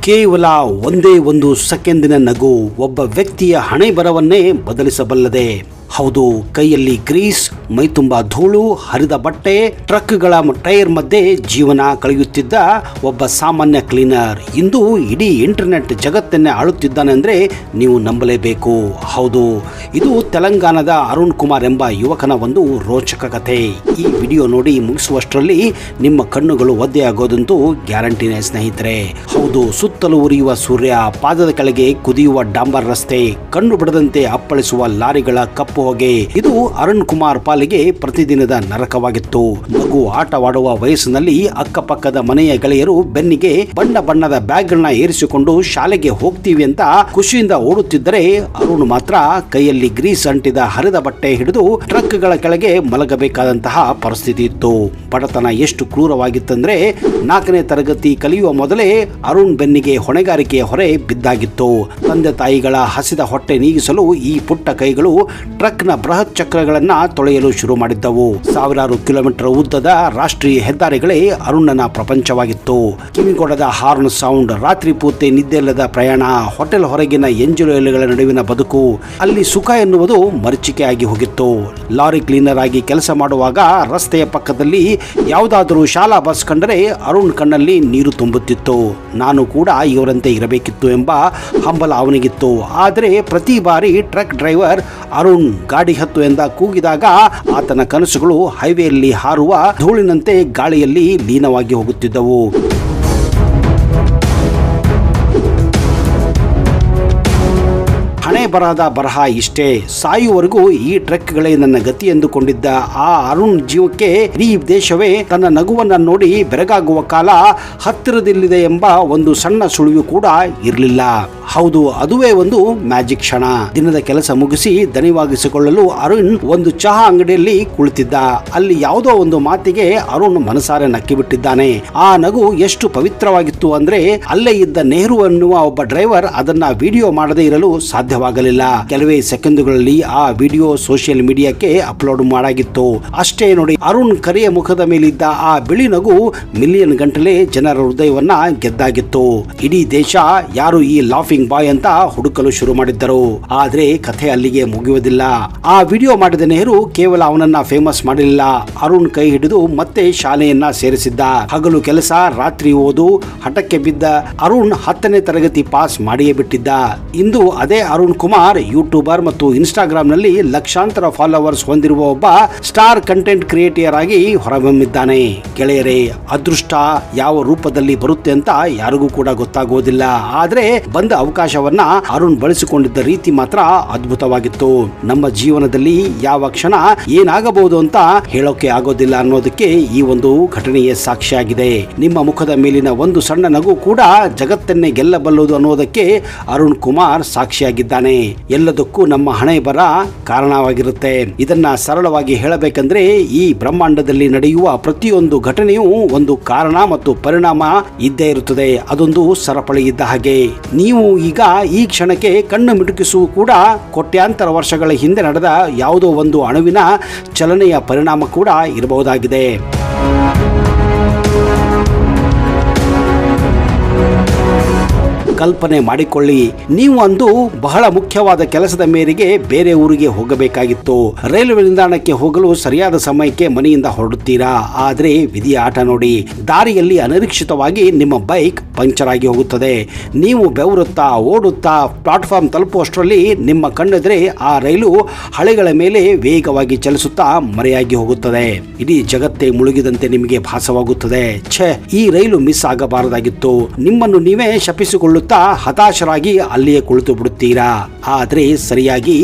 ಕೇವಲ ಒಂದೇ ಒಂದು ಸೆಕೆಂಡಿನ ನಗು ಒಬ್ಬ ವ್ಯಕ್ತಿಯ ಹಣೆ ಬರವನ್ನೇ ಬದಲಿಸಬಲ್ಲದೆ. ಹೌದು, ಕೈಯಲ್ಲಿ ಗ್ರೀಸ್, ಮೈತುಂಬ ಧೂಳು, ಹರಿದ ಬಟ್ಟೆ, ಟ್ರಕ್ಗಳ ಟೈರ್ ಮಧ್ಯೆ ಜೀವನ ಕಳೆಯುತ್ತಿದ್ದ ಒಬ್ಬ ಸಾಮಾನ್ಯ ಕ್ಲೀನರ್ ಇಂದು ಇಡೀ ಇಂಟರ್ನೆಟ್ ಜಗತ್ತನ್ನೇ ಆಳುತ್ತಿದ್ದಾನೆ ಅಂದರೆ ನೀವು ನಂಬಲೇಬೇಕು. ಹೌದು, ಇದು ತೆಲಂಗಾಣದ ಅರುಣ್ ಕುಮಾರ್ ಎಂಬ ಯುವಕನ ಒಂದು ರೋಚಕ ಕಥೆ. ಈ ವಿಡಿಯೋ ನೋಡಿ ಮುಗಿಸುವಷ್ಟರಲ್ಲಿ ನಿಮ್ಮ ಕಣ್ಣುಗಳು ಒದ್ದೆಯಾಗೋದಂತೂ ಗ್ಯಾರಂಟಿನೇ ಸ್ನೇಹಿತರೆ. ಹೌದು, ಸುತ್ತಲೂ ಉರಿಯುವ ಸೂರ್ಯ, ಪಾದದ ಕೆಳಗೆ ಕುದಿಯುವ ಡಾಂಬರ್ ರಸ್ತೆ, ಕಣ್ಣು ಬಿಡದಂತೆ ಅಪ್ಪಳಿಸುವ ಲಾರಿಗಳ ಕಪ್ಪು ಹೊಗೆ, ಇದು ಅರುಣ್ ಕುಮಾರ್ ಪಾಲಿಗೆ ಪ್ರತಿದಿನದ ನರಕವಾಗಿತ್ತು. ಮಗು ಆಟವಾಡುವ ವಯಸ್ಸಿನಲ್ಲಿ ಅಕ್ಕಪಕ್ಕದ ಮನೆಯ ಗೆಳೆಯರು ಬೆನ್ನಿಗೆ ಬಣ್ಣ ಬಣ್ಣದ ಬ್ಯಾಗ್ ಗಳನ್ನ ಏರಿಸಿಕೊಂಡು ಶಾಲೆಗೆ ಹೋಗ್ತೀವಿ ಅಂತ ಖುಷಿಯಿಂದ ಓಡುತ್ತಿದ್ದರೆ, ಅರುಣ್ ಮಾತ್ರ ಕೈಯಲ್ಲಿ ಗ್ರೀಸ್ ಅಂಟಿದ ಹರಿದ ಬಟ್ಟೆ ಹಿಡಿದು ಟ್ರಕ್ ಗಳ ಕೆಳಗೆ ಮಲಗಬೇಕಾದಂತಹ ಪರಿಸ್ಥಿತಿ ಇತ್ತು. ಬಡತನ ಎಷ್ಟು ಕ್ರೂರವಾಗಿತ್ತಂದ್ರೆ 4ನೇ ತರಗತಿ ಕಲಿಯುವ ಮೊದಲೇ ಅರುಣ್ ಬೆನ್ನಿಗೆ ಹೊಣೆಗಾರಿಕೆಯ ಹೊರೆ ಬಿದ್ದಾಗಿತ್ತು. ತಂದೆ ತಾಯಿಗಳ ಹಸಿದ ಹೊಟ್ಟೆ ನೀಗಿಸಲು ಈ ಪುಟ್ಟ ಕೈಗಳು ಟ್ರಕ್ನ ಬೃಹತ್ ಚಕ್ರಗಳನ್ನ ತೊಳೆಯಲು ಶುರು ಮಾಡಿದ್ದವು. ಸಾವಿರಾರು ಕಿಲೋಮೀಟರ್ ಉದ್ದದ ರಾಷ್ಟ್ರೀಯ ಹೆದ್ದಾರಿಗಳೇ ಅರುಣನ ಪ್ರಪಂಚವಾಗಿತ್ತು. ಕಿವಿಗೊಡದ ಹಾರ್ನ್ ಸೌಂಡ್, ರಾತ್ರಿ ಪೂರ್ತಿ ನಿದ್ದೆಲ್ಲದ ಪ್ರಯಾಣ, ಹೋಟೆಲ್ ಹೊರಗಿನ ಎಂಜಲು ಎಲೆಗಳ ನಡುವಿನ ಬದುಕು, ಅಲ್ಲಿ ಸುಖ ಎನ್ನುವುದು ಮರೀಚಿಕೆಯಾಗಿ ಹೋಗಿತ್ತು. ಲಾರಿ ಕ್ಲೀನರ್ ಆಗಿ ಕೆಲಸ ಮಾಡುವಾಗ ರಸ್ತೆಯ ಪಕ್ಕದಲ್ಲಿ ಯಾವುದಾದರೂ ಶಾಲಾ ಬಸ್ ಕಂಡರೆ ಅರುಣ್ ಕಣ್ಣಲ್ಲಿ ನೀರು ತುಂಬುತ್ತಿತ್ತು. ನಾನು ಕೂಡ ಇವರಂತೆ ಇರಬೇಕಿತ್ತು ಎಂಬ ಹಂಬಲ ಅವನಿಗಿತ್ತು. ಆದರೆ ಪ್ರತಿ ಬಾರಿ ಟ್ರಕ್ ಡ್ರೈವರ್ ಅರುಣ್ ಗಾಡಿ ಹತ್ತು ಎಂದ ಕೂಗಿದಾಗ ಆತನ ಕನಸುಗಳು ಹೈವೇಯಲ್ಲಿ ಹಾರುವ ಧೂಳಿನಂತೆ ಗಾಳಿಯಲ್ಲಿ ಲೀನವಾಗಿ ಹೋಗುತ್ತಿದ್ದವು. ಹಣೆ ಬರಹದ ಬರಹ ಇಷ್ಟೇ, ಸಾಯುವವರೆಗೂ ಈ ಟ್ರಕ್ಗಳೇ ನನ್ನ ಗತಿ ಎಂದುಕೊಂಡಿದ್ದ ಆ ಅರುಣ್ ಜೀವಕ್ಕೆ ಇಡೀ ದೇಶವೇ ತನ್ನ ನಗುವನ್ನ ನೋಡಿ ಬೆರಗಾಗುವ ಕಾಲ ಹತ್ತಿರದಲ್ಲಿದೆ ಎಂಬ ಒಂದು ಸಣ್ಣ ಸುಳಿವು ಕೂಡ ಇರಲಿಲ್ಲ. ಹೌದು, ಅದುವೇ ಒಂದು ಮ್ಯಾಜಿಕ್ ಕ್ಷಣ. ದಿನದ ಕೆಲಸ ಮುಗಿಸಿ ದಣಿವಾಗಿಸಿಕೊಳ್ಳಲು ಅರುಣ್ ಒಂದು ಚಹಾ ಅಂಗಡಿಯಲ್ಲಿ ಕುಳಿತಿದ್ದ. ಅಲ್ಲಿ ಯಾವುದೋ ಒಂದು ಮಾತಿಗೆ ಅರುಣ್ ಮನಸಾರೆ ನಕ್ಕಿ ಬಿಟ್ಟಿದ್ದಾನೆ. ಆ ನಗು ಎಷ್ಟು ಪವಿತ್ರವಾಗಿತ್ತು ಅಂದ್ರೆ ಅಲ್ಲೇ ಇದ್ದ ನೆಹರು ಎನ್ನುವ ಒಬ್ಬ ಡ್ರೈವರ್ ಅದನ್ನ ವಿಡಿಯೋ ಮಾಡದೇ ಇರಲು ಸಾಧ್ಯವಾಗಲಿಲ್ಲ. ಕೆಲವೇ ಸೆಕೆಂಡುಗಳಲ್ಲಿ ಆ ವಿಡಿಯೋ ಸೋಷಿಯಲ್ ಮೀಡಿಯಾಕ್ಕೆ ಅಪ್ಲೋಡ್ ಮಾಡಾಗಿತ್ತು. ಅಷ್ಟೇ ನೋಡಿ, ಅರುಣ್ ಕರಿಯ ಮುಖದ ಮೇಲಿದ್ದ ಆ ಬಿಳಿ ನಗು ಮಿಲಿಯನ್ ಗಂಟಲೆ ಜನರ ಹೃದಯವನ್ನ ಗೆದ್ದಾಗಿತ್ತು. ಇಡೀ ದೇಶ ಯಾರು ಈ ಲಾಫಿಂಗ್ ಬಾಯ್ ಅಂತ ಹುಡುಕಲು ಶುರು ಮಾಡಿದ್ದರು. ಆದ್ರೆ ಕಥೆ ಅಲ್ಲಿಗೆ ಮುಗಿಯುವುದಿಲ್ಲ. ಆ ವಿಡಿಯೋ ಮಾಡಿದ ನೆಹರು ಕೇವಲ ಅವನನ್ನ ಫೇಮಸ್ ಮಾಡಲಿಲ್ಲ, ಅರುಣ್ ಕೈ ಹಿಡಿದು ಮತ್ತೆ ಶಾಲೆಯನ್ನ ಸೇರಿಸಿದ್ದ. ಹಗಲು ಕೆಲಸ, ರಾತ್ರಿ ಓದು, ಹಠಕ್ಕೆ ಬಿದ್ದ ಅರುಣ್ 10ನೇ ತರಗತಿ ಪಾಸ್ ಮಾಡಿಯೇ ಬಿಟ್ಟಿದ್ದ. ಇಂದು ಅದೇ ಅರುಣ್ ಕುಮಾರ್ ಯೂಟ್ಯೂಬರ್ ಮತ್ತು ಇನ್ಸ್ಟಾಗ್ರಾಮ್ ನಲ್ಲಿ ಲಕ್ಷಾಂತರ ಫಾಲೋವರ್ಸ್ ಹೊಂದಿರುವ ಒಬ್ಬ ಸ್ಟಾರ್ ಕಂಟೆಂಟ್ ಕ್ರಿಯೇಟರ್ ಆಗಿ ಹೊರಹೊಮ್ಮಿದ್ದಾನೆ. ಗೆಳೆಯರೇ, ಅದೃಷ್ಟ ಯಾವ ರೂಪದಲ್ಲಿ ಬರುತ್ತೆ ಅಂತ ಯಾರಿಗೂ ಕೂಡ ಗೊತ್ತಾಗೋದಿಲ್ಲ. ಆದ್ರೆ ಬಂದ ಅವಕಾಶವನ್ನ ಅರುಣ್ ಬಳಸಿಕೊಂಡಿದ್ದ ರೀತಿ ಮಾತ್ರ ಅದ್ಭುತವಾಗಿತ್ತು. ನಮ್ಮ ಜೀವನದಲ್ಲಿ ಯಾವ ಕ್ಷಣ ಏನಾಗಬಹುದು ಅಂತ ಹೇಳೋಕೆ ಆಗೋದಿಲ್ಲ ಅನ್ನೋದಕ್ಕೆ ಈ ಒಂದು ಘಟನೆಯೇ ಸಾಕ್ಷಿಯಾಗಿದೆ. ನಿಮ್ಮ ಮುಖದ ಮೇಲಿನ ಒಂದು ಸಣ್ಣ ನಗು ಕೂಡ ಜಗತ್ತನ್ನೇ ಗೆಲ್ಲಬಲ್ಲದು ಅನ್ನೋದಕ್ಕೆ ಅರುಣ್ ಕುಮಾರ್ ಸಾಕ್ಷಿಯಾಗಿದ್ದಾನೆ. ಎಲ್ಲದಕ್ಕೂ ನಮ್ಮ ಹಣೆ ಬರ ಕಾರಣವಾಗಿರುತ್ತೆ. ಇದನ್ನ ಸರಳವಾಗಿ ಹೇಳಬೇಕಂದ್ರೆ ಈ ಬ್ರಹ್ಮಾಂಡದಲ್ಲಿ ನಡೆಯುವ ಪ್ರತಿಯೊಂದು ಘಟನೆಯೂ ಒಂದು ಕಾರಣ ಮತ್ತು ಪರಿಣಾಮ ಇದ್ದೇ ಇರುತ್ತದೆ. ಅದೊಂದು ಸರಪಳಿ ಇದ್ದ ಹಾಗೆ. ನೀವು ಈಗ ಈ ಕ್ಷಣಕ್ಕೆ ಕಣ್ಣು ಮಿಟುಕಿಸುವ ಕೂಡ ಕೋಟ್ಯಾಂತರ ವರ್ಷಗಳ ಹಿಂದೆ ನಡೆದ ಯಾವುದೋ ಒಂದು ಅಣುವಿನ ಚಲನೆಯ ಪರಿಣಾಮ ಕೂಡ ಇರಬಹುದಾಗಿದೆ. ಕಲ್ಪನೆ ಮಾಡಿಕೊಳ್ಳಿ, ನೀವು ಅಂದು ಬಹಳ ಮುಖ್ಯವಾದ ಕೆಲಸದ ಮೇರೆಗೆ ಬೇರೆ ಊರಿಗೆ ಹೋಗಬೇಕಾಗಿತ್ತು. ರೈಲ್ವೆ ನಿಲ್ದಾಣಕ್ಕೆ ಹೋಗಲು ಸರಿಯಾದ ಸಮಯಕ್ಕೆ ಮನೆಯಿಂದ ಹೊರಡುತ್ತೀರಾ. ಆದ್ರೆ ವಿಧಿಯ ಆಟ ನೋಡಿ, ದಾರಿಯಲ್ಲಿ ಅನಿರೀಕ್ಷಿತವಾಗಿ ನಿಮ್ಮ ಬೈಕ್ ಪಂಕ್ಚರ್ ಆಗಿ ಹೋಗುತ್ತದೆ. ನೀವು ಬೆವರುತ್ತಾ ಓಡುತ್ತಾ ಪ್ಲಾಟ್ಫಾರ್ಮ್ ತಲುಪುವಷ್ಟರಲ್ಲಿ ನಿಮ್ಮ ಕಣ್ಣೆದುರೆ ಆ ರೈಲು ಹಳೆಗಳ ಮೇಲೆ ವೇಗವಾಗಿ ಚಲಿಸುತ್ತಾ ಮರೆಯಾಗಿ ಹೋಗುತ್ತದೆ. ಇಡೀ ಜಗತ್ತೇ ಮುಳುಗಿದಂತೆ ನಿಮಗೆ ಭಾಸವಾಗುತ್ತದೆ. ಈ ರೈಲು ಮಿಸ್ ಆಗಬಾರದಾಗಿತ್ತು. ನಿಮ್ಮನ್ನು ನೀವೇ ಶಪಿಸಿಕೊಳ್ಳುತ್ತಾ ಹತಾಶರಾಗಿ ಅಲ್ಲಿಯೇ ಕುಳಿತು ಬಿಡುತ್ತೀರಾ. ಆದ್ರೆ ಸರಿಯಾಗಿ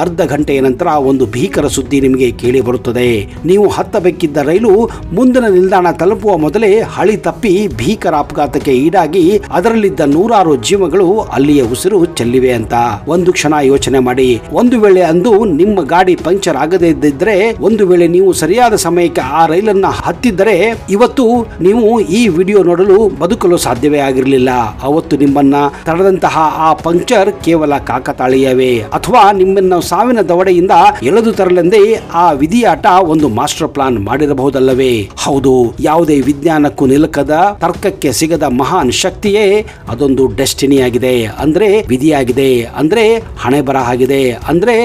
ಅರ್ಧ ಗಂಟೆಯ ನಂತರ ಒಂದು ಭೀಕರ ಸುದ್ದಿ ನಿಮಗೆ ಕೇಳಿ ಬರುತ್ತದೆ. ನೀವು ಹತ್ತಬೇಕಿದ್ದ ರೈಲು ಮುಂದಿನ ನಿಲ್ದಾಣ ತಲುಪುವ ಮೊದಲೇ ಹಳಿ ತಪ್ಪಿ ಭೀಕರ ಅಪಘಾತಕ್ಕೆ ಈಡಾಗಿ ಅದರಲ್ಲಿದ್ದ ನೂರಾರು ಜೀವಗಳು ಅಲ್ಲಿಯೇ ಉಸಿರು ಚೆಲ್ಲಿವೆ ಅಂತ. ಒಂದು ಕ್ಷಣ ಯೋಚನೆ ಮಾಡಿ, ಒಂದು ವೇಳೆ ಅಂದು ನಿಮ್ಮ ಗಾಡಿ ಪಂಕ್ಚರ್ ಆಗದೇ ಇದ್ದಿದ್ರೆ, ಒಂದು ವೇಳೆ ನೀವು ಸರಿಯಾದ ಸಮಯಕ್ಕೆ ಆ ರೈಲನ್ನ ಹತ್ತಿದ್ದರೆ ಇವತ್ತು ನೀವು ಈ ವಿಡಿಯೋ ನೋಡಲು ಬದುಕಲು ಸಾಧ್ಯವೇ ಆಗಿರಲಿಲ್ಲ. ಅವತ್ತು ನಿಮ್ಮನ್ನ ನಿಮ್ಮನ್ನ ತಡೆದಂತಹ ಆ ಪಂಕ್ಚರ್ ಕೇವಲ ಕಾಕತಾಳೀಯವೇ, ಅಥವಾ ನಿಮ್ಮನ್ನು ಸಾವಿನ ದವಡೆಯಿಂದ ಎಳೆದು ತರಲೆಂದೇ ಆ ವಿಧಿಯಾಟ ಒಂದು ಮಾಸ್ಟರ್ ಪ್ಲಾನ್ ಮಾಡಿರಬಹುದಲ್ಲವೇ? ಹೌದು, ಯಾವುದೇ ವಿಜ್ಞಾನಕ್ಕೂ ನಿಲುಕದ, ತರ್ಕಕ್ಕೆ ಸಿಗದ ಮಹಾನ್ ಶಕ್ತಿಯೇ ಅದೊಂದು ಡೆಸ್ಟಿನಿ ಆಗಿದೆ, ಅಂದ್ರೆ ವಿಧಿಯಾಗಿದೆ, ಅಂದ್ರೆ ಹಣೆ ಬರಹ ಆಗಿದೆ, ಅಂದ್ರೆ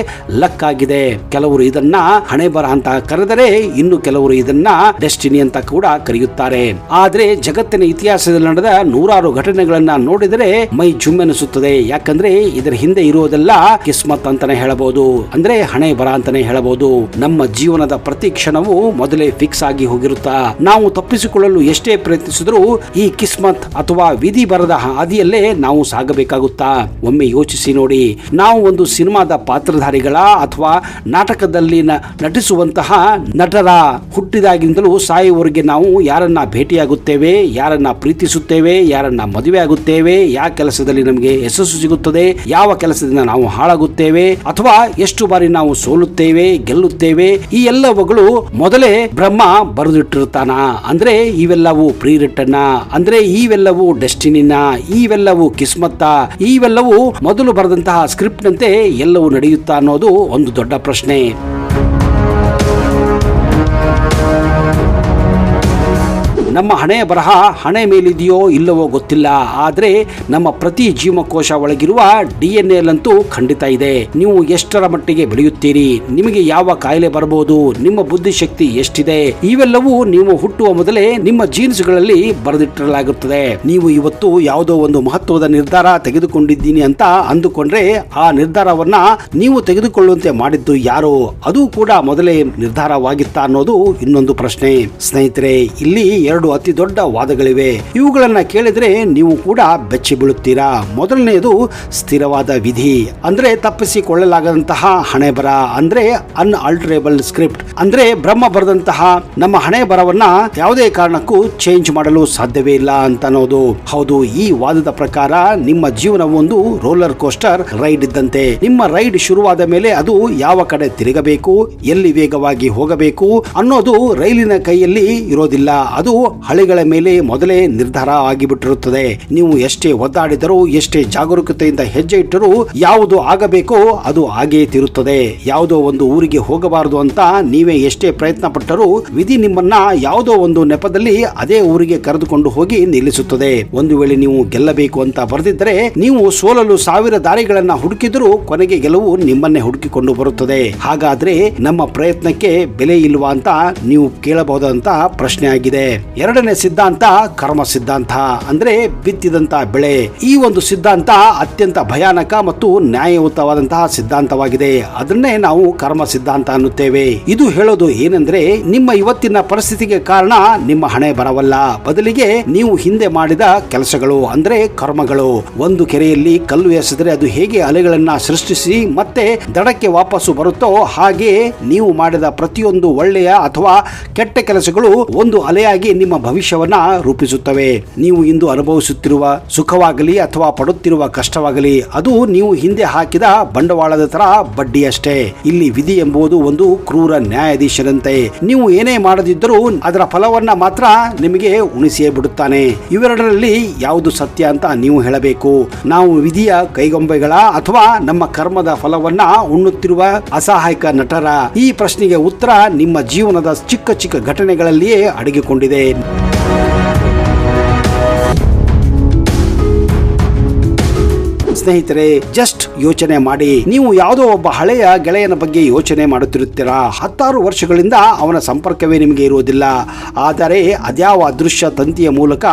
ಲಕ್ ಆಗಿದೆ. ಕೆಲವರು ಇದನ್ನ ಹಣೆ ಬರಹ ಅಂತ ಕರೆದರೆ, ಇನ್ನು ಕೆಲವರು ಇದನ್ನ ಡೆಸ್ಟಿನಿ ಅಂತ ಕೂಡ ಕರೆಯುತ್ತಾರೆ. ಆದ್ರೆ ಜಗತ್ತಿನ ಇತಿಹಾಸದಲ್ಲಿ ನಡೆದ ನೂರಾರು ಘಟನೆಗಳನ್ನ ನೋಡಿದರೆ ಮೈ ಜುಮ್ಮೆನಿಸುತ್ತದೆ. ಯಾಕಂದ್ರೆ ಇದರ ಹಿಂದೆ ಇರುವುದೆಲ್ಲ ಕಿಸ್ಮತ್ ಅಂತಾನೆ ಹೇಳಬಹುದು, ಅಂದ್ರೆ ಹಣೆ ಬರಹ ಅಂತಾನೆ ಹೇಳಬಹುದು. ನಮ್ಮ ಜೀವನದ ಪ್ರತಿ ಕ್ಷಣವೂ ಮೊದಲೇ ಫಿಕ್ಸ್ ಆಗಿ ಹೋಗಿರುತ್ತಾ. ನಾವು ತಪ್ಪಿಸಿಕೊಳ್ಳಲು ಎಷ್ಟೇ ಪ್ರಯತ್ನಿಸಿದರೂ ಈ ಕಿಸ್ಮತ್ ಅಥವಾ ವಿಧಿ ಬರದ ಹಾದಿಯಲ್ಲೇ ನಾವು ಸಾಗಬೇಕಾಗುತ್ತಾ? ಒಮ್ಮೆ ಯೋಚಿಸಿ ನೋಡಿ. ನಾವು ಒಂದು ಸಿನಿಮಾದ ಪಾತ್ರಧಾರಿಗಳ ಅಥವಾ ನಾಟಕದಲ್ಲಿ ನಟಿಸುವಂತಹ ನಟರ ಹುಟ್ಟಿದಾಗಿಂದಲೂ ಸಾಯುವವರೆಗೆ ನಾವು ಯಾರನ್ನ ಭೇಟಿಯಾಗುತ್ತೇವೆ, ಯಾರನ್ನ ಪ್ರೀತಿಸುತ್ತೇವೆ, ಯಾರನ್ನ ಮದುವೆ ಆಗುತ್ತೇವೆ, ಯಾವ ಕೆಲಸದಲ್ಲಿ ನಮಗೆ ಯಶಸ್ಸು ಸಿಗುತ್ತದೆ, ಯಾವ ಕೆಲಸದಿಂದ ನಾವು ಹಾಳಾಗುತ್ತೇವೆ, ಅಥವಾ ಎಷ್ಟು ಬಾರಿ ನಾವು ಸೋಲುತ್ತೇವೆ, ಗೆಲ್ಲುತ್ತೇವೆ, ಈ ಎಲ್ಲವುಗಳು ಮೊದಲೇ ಬ್ರಹ್ಮ ಬರೆದಿಟ್ಟಿರುತ್ತಾನ? ಅಂದ್ರೆ ಇವೆಲ್ಲವೂ ಪ್ರೀ ರಿಟನ್, ಅಂದ್ರೆ ಇವೆಲ್ಲವೂ ಡೆಸ್ಟಿನಿನ, ಇವೆಲ್ಲವೂ ಕಿಸ್ಮತ್ತ, ಇವೆಲ್ಲವೂ ಮೊದಲು ಬರೆದಂತಹ ಸ್ಕ್ರಿಪ್ಟ್ ನಂತೆ ಎಲ್ಲವೂ ನಡೆಯುತ್ತಾ ಅನ್ನೋದು ಒಂದು ದೊಡ್ಡ ಪ್ರಶ್ನೆ. ನಮ್ಮ ಹಣೆಯ ಬರಹ ಹಣೆ ಮೇಲಿದೆಯೋ ಇಲ್ಲವೋ ಗೊತ್ತಿಲ್ಲ, ಆದ್ರೆ ನಮ್ಮ ಪ್ರತಿ ಜೀವಕೋಶ ಒಳಗಿರುವ DNA ಲಂತೂ ಖಂಡಿತ ಇದೆ. ನೀವು ಎಷ್ಟರ ಮಟ್ಟಿಗೆ ಬೆಳೆಯುತ್ತೀರಿ, ನಿಮಗೆ ಯಾವ ಕಾಯಿಲೆ ಬರಬಹುದು, ನಿಮ್ಮ ಬುದ್ಧಿಶಕ್ತಿ ಎಷ್ಟಿದೆ, ಇವೆಲ್ಲವೂ ನೀವು ಹುಟ್ಟುವ ಮೊದಲೇ ನಿಮ್ಮ ಜೀನ್ಸ್ಗಳಲ್ಲಿ ಬರೆದಿಟ್ಟಿರಲಾಗುತ್ತದೆ. ನೀವು ಇವತ್ತು ಯಾವುದೋ ಒಂದು ಮಹತ್ವದ ನಿರ್ಧಾರ ತೆಗೆದುಕೊಂಡಿದ್ದೀನಿ ಅಂತ ಅಂದುಕೊಂಡ್ರೆ, ಆ ನಿರ್ಧಾರವನ್ನ ನೀವು ತೆಗೆದುಕೊಳ್ಳುವಂತೆ ಮಾಡಿದ್ದು ಯಾರು? ಅದು ಕೂಡ ಮೊದಲೇ ನಿರ್ಧಾರವಾಗಿತ್ತಾ ಅನ್ನೋದು ಇನ್ನೊಂದು ಪ್ರಶ್ನೆ. ಸ್ನೇಹಿತರೆ, ಇಲ್ಲಿ ಎರಡು ಅತಿ ದೊಡ್ಡ ವಾದಗಳಿವೆ. ಇವುಗಳನ್ನ ಕೇಳಿದ್ರೆ ನೀವು ಕೂಡ ಬೆಚ್ಚಿ ಬೀಳುತ್ತೀರಾ. ಮೊದಲನೆಯದು ಸ್ಥಿರವಾದ ವಿಧಿ, ಅಂದ್ರೆ ತಪ್ಪಿಸಿಕೊಳ್ಳಲಾಗದಂತಹ ಹಣೆ ಬರ, ಅಂದ್ರೆ ಅನ್ಆಲ್ಟರೇಬಲ್ ಸ್ಕ್ರಿಪ್ಟ್, ಅಂದ್ರೆ ಬ್ರಹ್ಮ ಬರೆದಂತಹ ನಮ್ಮ ಹಣೆ ಬರವನ್ನ ಯಾವುದೇ ಕಾರಣಕ್ಕೂ ಚೇಂಜ್ ಮಾಡಲು ಸಾಧ್ಯವೇ ಇಲ್ಲ ಅಂತ ಅನ್ನೋದು. ಹೌದು, ಈ ವಾದದ ಪ್ರಕಾರ ನಿಮ್ಮ ಜೀವನ ಒಂದು ರೋಲರ್ ಕೋಸ್ಟರ್ ರೈಡ್ ಇದ್ದಂತೆ. ನಿಮ್ಮ ರೈಡ್ ಶುರುವಾದ ಮೇಲೆ ಅದು ಯಾವ ಕಡೆ ತಿರುಗಬೇಕು, ಎಲ್ಲಿ ವೇಗವಾಗಿ ಹೋಗಬೇಕು ಅನ್ನೋದು ರೈಲಿನ ಕೈಯಲ್ಲಿ ಇರೋದಿಲ್ಲ. ಅದು ಹಳಿಗಳ ಮೇಲೆ ಮೊದಲೇ ನಿರ್ಧಾರ ಆಗಿಬಿಟ್ಟಿರುತ್ತದೆ. ನೀವು ಎಷ್ಟೇ ಒದ್ದಾಡಿದರೂ, ಎಷ್ಟೇ ಜಾಗರೂಕತೆಯಿಂದ ಹೆಜ್ಜೆ ಇಟ್ಟರೂ ಯಾವುದು ಆಗಬೇಕೋ ಅದು ಆಗೇ ತಿರುತ್ತದೆ. ಯಾವುದೋ ಒಂದು ಊರಿಗೆ ಹೋಗಬಾರದು ಅಂತ ನೀವೇ ಎಷ್ಟೇ ಪ್ರಯತ್ನ ಪಟ್ಟರೂ ವಿಧಿ ನಿಮ್ಮನ್ನ ಯಾವುದೋ ಒಂದು ನೆಪದಲ್ಲಿ ಅದೇ ಊರಿಗೆ ಕರೆದುಕೊಂಡು ಹೋಗಿ ನಿಲ್ಲಿಸುತ್ತದೆ. ಒಂದು ವೇಳೆ ನೀವು ಗೆಲ್ಲಬೇಕು ಅಂತ ಬರೆದಿದ್ದರೆ, ನೀವು ಸೋಲಲು ಸಾವಿರ ದಾರಿಗಳನ್ನ ಹುಡುಕಿದರೂ ಕೊನೆಗೆ ಗೆಲುವು ನಿಮ್ಮನ್ನೇ ಹುಡುಕಿಕೊಂಡು ಬರುತ್ತದೆ. ಹಾಗಾದ್ರೆ ನಮ್ಮ ಪ್ರಯತ್ನಕ್ಕೆ ಬೆಲೆ ಇಲ್ವಾ ಅಂತ ನೀವು ಕೇಳಬಹುದಂತ ಪ್ರಶ್ನೆ ಆಗಿದೆ. ಎರಡನೇ ಸಿದ್ಧಾಂತ ಕರ್ಮ ಸಿದ್ಧಾಂತ, ಅಂದ್ರೆ ಬಿತ್ತಿದಂತ ಬೆಳೆ. ಈ ಒಂದು ಸಿದ್ಧಾಂತ ಅತ್ಯಂತ ಭಯಾನಕ ಮತ್ತು ನ್ಯಾಯಯುತವಾದಂತಹ ಸಿದ್ಧಾಂತವಾಗಿದೆ. ಅದನ್ನೇ ನಾವು ಕರ್ಮ ಸಿದ್ಧಾಂತ ಅನ್ನುತ್ತೇವೆ. ಇದು ಹೇಳೋದು ಏನಂದ್ರೆ, ನಿಮ್ಮ ಇವತ್ತಿನ ಪರಿಸ್ಥಿತಿಗೆ ಕಾರಣ ನಿಮ್ಮ ಹಣೆ ಬರವಲ್ಲ, ಬದಲಿಗೆ ನೀವು ಹಿಂದೆ ಮಾಡಿದ ಕೆಲಸಗಳು, ಅಂದ್ರೆ ಕರ್ಮಗಳು. ಒಂದು ಕೆರೆಯಲ್ಲಿ ಕಲ್ಲು ಎಸೆದರೆ ಅದು ಹೇಗೆ ಅಲೆಗಳನ್ನ ಸೃಷ್ಟಿಸಿ ಮತ್ತೆ ದಡಕ್ಕೆ ವಾಪಸ್ಸು ಬರುತ್ತೋ, ಹಾಗೆ ನೀವು ಮಾಡಿದ ಪ್ರತಿಯೊಂದು ಒಳ್ಳೆಯ ಅಥವಾ ಕೆಟ್ಟ ಕೆಲಸಗಳು ಒಂದು ಅಲೆಯಾಗಿ ನಿಮ್ಮ ಭವಿಷ್ಯವನ್ನ ರೂಪಿಸುತ್ತವೆ. ನೀವು ಇಂದು ಅನುಭವಿಸುತ್ತಿರುವ ಸುಖವಾಗಲಿ ಅಥವಾ ಪಡುತ್ತಿರುವ ಕಷ್ಟವಾಗಲಿ, ಅದು ನೀವು ಹಿಂದೆ ಹಾಕಿದ ಬಂಡವಾಳದ ತರ ಬಡ್ಡಿಯಷ್ಟೇ. ಇಲ್ಲಿ ವಿಧಿ ಎಂಬುದು ಒಂದು ಕ್ರೂರ ನ್ಯಾಯಾಧೀಶರಂತೆ. ನೀವು ಏನೇ ಮಾಡದಿದ್ದರೂ ಅದರ ಫಲವನ್ನ ಮಾತ್ರ ನಿಮಗೆ ಉಣಿಸಿಯೇ ಬಿಡುತ್ತಾನೆ. ಇವೆರಡರಲ್ಲಿ ಯಾವುದು ಸತ್ಯ ಅಂತ ನೀವು ಹೇಳಬೇಕು. ನಾವು ವಿಧಿಯ ಕೈಗೊಂಬೆಗಳ ಅಥವಾ ನಮ್ಮ ಕರ್ಮದ ಫಲವನ್ನ ಉಣ್ಣುತ್ತಿರುವ ಅಸಹಾಯಕ ನಟರ? ಈ ಪ್ರಶ್ನೆಗೆ ಉತ್ತರ ನಿಮ್ಮ ಜೀವನದ ಚಿಕ್ಕ ಚಿಕ್ಕ ಘಟನೆಗಳಲ್ಲಿಯೇ ಅಡಗಿಕೊಂಡಿದೆ. ಸ್ನೇಹಿತರೆ, ಜಸ್ಟ್ ಯೋಚನೆ ಮಾಡಿ. ನೀವು ಯಾವುದೋ ಒಬ್ಬ ಹಳೆಯ ಗೆಳೆಯನ ಬಗ್ಗೆ ಯೋಚನೆ ಮಾಡುತ್ತಿರುತ್ತೀರಾ. 10 ವರ್ಷಗಳಿಂದ ಅವನ ಸಂಪರ್ಕವೇ ನಿಮಗೆ ಇರುವುದಿಲ್ಲ. ಆದರೆ ಅದ್ಯಾವ ಅದೃಶ್ಯ ತಂತಿಯ ಮೂಲಕ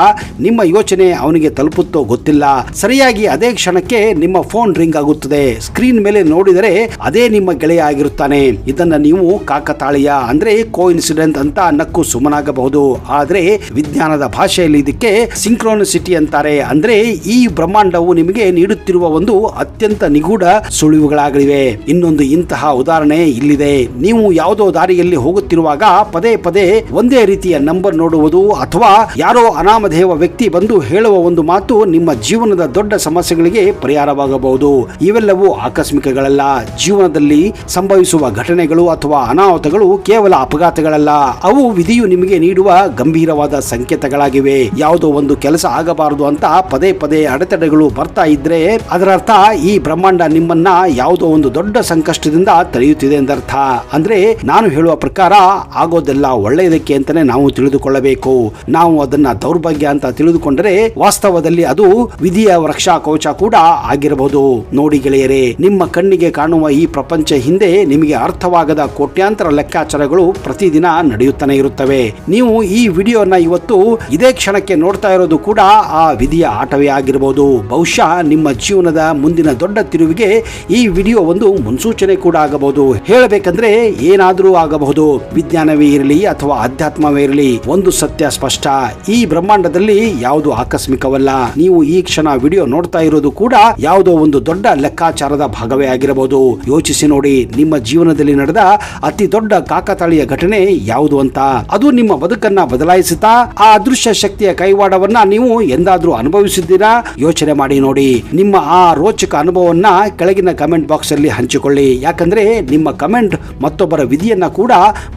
ನಿಮ್ಮ ಯೋಚನೆ ಅವನಿಗೆ ತಲುಪುತ್ತೋ ಗೊತ್ತಿಲ್ಲ. ಸರಿಯಾಗಿ ಅದೇ ಕ್ಷಣಕ್ಕೆ ನಿಮ್ಮ ಫೋನ್ ರಿಂಗ್ ಆಗುತ್ತದೆ. ಸ್ಕ್ರೀನ್ ಮೇಲೆ ನೋಡಿದರೆ ಅದೇ ನಿಮ್ಮ ಗೆಳೆಯ ಆಗಿರುತ್ತಾನೆ. ಇದನ್ನ ನೀವು ಕಾಕತಾಳೀಯ, ಅಂದ್ರೆ ಕೋಇನ್ಸಿಡೆಂಟ್ ಅಂತ ನಕ್ಕು ಸುಮ್ಮನಾಗಬಹುದು. ಆದ್ರೆ ವಿಜ್ಞಾನದ ಭಾಷೆಯಲ್ಲಿ ಇದಕ್ಕೆ ಸಿಂಕ್ರೋನಿಸಿಟಿ ಅಂತಾರೆ. ಅಂದ್ರೆ ಈ ಬ್ರಹ್ಮಾಂಡವು ನಿಮಗೆ ನೀಡುತ್ತಿರುವ ಇರುವ ಒಂದು ಅತ್ಯಂತ ನಿಗೂಢ ಸುಳಿವುಗಳಾಗಲಿವೆ. ಇನ್ನೊಂದು ಇಂತಹ ಉದಾಹರಣೆ ಇಲ್ಲಿದೆ. ನೀವು ಯಾವುದೋ ದಾರಿಯಲ್ಲಿ ಹೋಗುತ್ತಿರುವಾಗ ಪದೇ ಪದೇ ಒಂದೇ ರೀತಿಯ ನಂಬರ್ ನೋಡುವುದು ಅಥವಾ ಯಾರೋ ಅನಾಮಧೇಯ ವ್ಯಕ್ತಿ ಬಂದು ಹೇಳುವ ಒಂದು ಮಾತು ನಿಮ್ಮ ಜೀವನದ ದೊಡ್ಡ ಸಮಸ್ಯೆಗಳಿಗೆ ಪರಿಹಾರವಾಗಬಹುದು. ಇವೆಲ್ಲವೂ ಆಕಸ್ಮಿಕಗಳಲ್ಲ. ಜೀವನದಲ್ಲಿ ಸಂಭವಿಸುವ ಘಟನೆಗಳು ಅಥವಾ ಅನಾಹುತಗಳು ಕೇವಲ ಅಪಘಾತಗಳಲ್ಲ. ಅವು ವಿಧಿಯು ನಿಮಗೆ ನೀಡುವ ಗಂಭೀರವಾದ ಸಂಕೇತಗಳಾಗಿವೆ. ಯಾವುದೋ ಒಂದು ಕೆಲಸ ಆಗಬಾರದು ಅಂತ ಪದೇ ಪದೇ ಅಡೆತಡೆಗಳು ಬರ್ತಾ ಇದ್ರೆ ಅದರರ್ಥ ಈ ಬ್ರಹ್ಮಾಂಡ ನಿಮ್ಮನ್ನ ಯಾವುದೋ ಒಂದು ದೊಡ್ಡ ಸಂಕಷ್ಟದಿಂದ ತಡೆಯುತ್ತಿದೆ ಎಂದರ್ಥ. ಅಂದ್ರೆ ನಾನು ಹೇಳುವ ಪ್ರಕಾರ ಆಗೋದೆಲ್ಲ ಒಳ್ಳೆಯದಕ್ಕೆ ಅಂತಾನೆ ನಾವು ತಿಳಿದುಕೊಳ್ಳಬೇಕು. ನಾವು ಅದನ್ನ ದೌರ್ಭಾಗ್ಯ ಅಂತ ತಿಳಿದುಕೊಂಡರೆ ವಾಸ್ತವದಲ್ಲಿ ಅದು ವಿಧಿಯ ರಕ್ಷಾ ಕವಚ ಕೂಡ ಆಗಿರಬಹುದು. ನೋಡಿ ಗೆಳೆಯರೇ, ನಿಮ್ಮ ಕಣ್ಣಿಗೆ ಕಾಣುವ ಈ ಪ್ರಪಂಚ ಹಿಂದೆ ನಿಮಗೆ ಅರ್ಥವಾಗದ ಕೋಟ್ಯಾಂತರ ಲೆಕ್ಕಾಚಾರಗಳು ಪ್ರತಿದಿನ ನಡೆಯುತ್ತಾನೆ ಇರುತ್ತವೆ. ನೀವು ಈ ವಿಡಿಯೋನ ಇವತ್ತು ಇದೇ ಕ್ಷಣಕ್ಕೆ ನೋಡ್ತಾ ಇರೋದು ಕೂಡ ಆ ವಿಧಿಯ ಆಟವೇ ಆಗಿರಬಹುದು. ಬಹುಶಃ ನಿಮ್ಮ ಜೀವನದ ಮುಂದಿನ ದೊಡ್ಡ ತಿರುವಿಗೆ ಈ ವಿಡಿಯೋ ಒಂದು ಮುನ್ಸೂಚನೆ ಕೂಡ ಆಗಬಹುದು. ಹೇಳಬೇಕಂದ್ರೆ ಏನಾದರೂ ಆಗಬಹುದು. ವಿಜ್ಞಾನವೇ ಇರಲಿ ಅಥವಾ ಅಧ್ಯಾತ್ಮವೇ ಇರಲಿ, ಒಂದು ಸತ್ಯ ಸ್ಪಷ್ಟ, ಈ ಬ್ರಹ್ಮಾಂಡದಲ್ಲಿ ಯಾವುದು ಆಕಸ್ಮಿಕವಲ್ಲ. ನೀವು ಈ ಕ್ಷಣ ವಿಡಿಯೋ ನೋಡ್ತಾ ಇರೋದು ಕೂಡ ಯಾವುದೋ ಒಂದು ದೊಡ್ಡ ಲೆಕ್ಕಾಚಾರದ ಭಾಗವೇ ಆಗಿರಬಹುದು. ಯೋಚಿಸಿ ನೋಡಿ, ನಿಮ್ಮ ಜೀವನದಲ್ಲಿ ನಡೆದ ಅತಿ ದೊಡ್ಡ ಕಾಕತಾಳೀಯ ಘಟನೆ ಯಾವುದು ಅಂತ. ಅದು ನಿಮ್ಮ ಬದುಕನ್ನ ಬದಲಾಯಿಸುತ್ತಾ ಆ ಅದೃಶ್ಯ ಶಕ್ತಿಯ ಕೈವಾಡವನ್ನ ನೀವು ಎಂದಾದ್ರೂ ಅನುಭವಿಸಿದ್ದೀರಾ? ಯೋಚನೆ ಮಾಡಿ ನೋಡಿ. ನಿಮ್ಮ ಆ ರೋಚಕ ಅನುಭವವನ್ನ ಕೆಳಗಿನ ಕಮೆಂಟ್ ಬಾಕ್ಸ್ ಅಲ್ಲಿ ಹಂಚಿಕೊಳ್ಳಿ. ಯಾಕಂದ್ರೆ ನಿಮ್ಮ ಕಮೆಂಟ್ ಮತ್ತೊಬ್ಬರ ವಿಧಿಯನ್ನ ಕೂಡ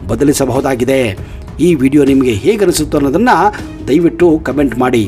ಬದಲಿಸಬಹುದಾಗಿದೆ. ಈ ವಿಡಿಯೋ ನಿಮಗೆ ಹೇಗನಿಸುತ್ತೋ ಅನ್ನೋದನ್ನ ದಯವಿಟ್ಟು ಕಮೆಂಟ್ ಮಾಡಿ.